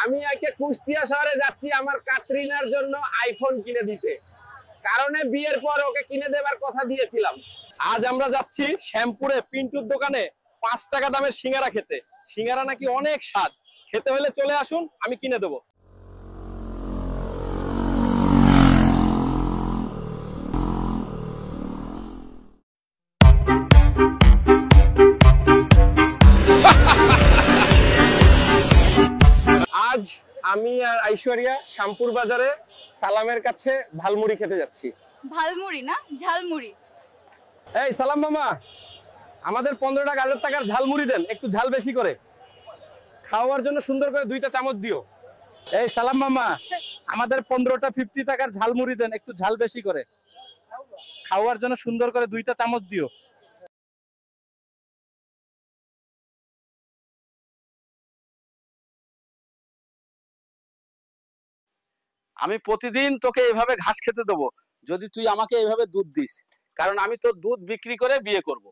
আমি আজকে কুষ্টিয়া শহরে যাচ্ছি আমার কাতরিনার জন্য আইফোন কিনে দিতে, কারণে বিয়ের পর ওকে কিনে দেবার কথা দিয়েছিলাম। আজ আমরা যাচ্ছি শ্যামপুরে পিন্টুর দোকানে 5 টাকা দামের সিঙ্গারা খেতে। সিঙ্গারা নাকি অনেক স্বাদ, খেতে হলে চলে আসুন, আমি কিনে দেবো। আজ আমি আর ঐশ্বরিয়া শ্যামপুর বাজারে সালামের কাছে ঝালমুড়ি খেতে যাচ্ছি। ভালমুড়ি না ঝালমুড়ি। এই সালাম মামা, আমাদের 15 টাকা 18 টাকার ঝালমুড়ি দেন, একটু ঝাল বেশি করে। খাওয়ার জন্য সুন্দর করে 2টা চামচ দিও। এই সালাম মামা, আমাদের 15টা 50 টাকার ঝালমুড়ি দেন, একটু ঝাল বেশি করে। খাওয়ার জন্য সুন্দর করে 2টা চামচ দিও। আমি প্রতিদিন তোকে এভাবে ঘাস খেতে দেবো যদি তুই আমাকে এভাবে দুধ দিস, কারণ আমি তোর দুধ বিক্রি করে বিয়ে করব।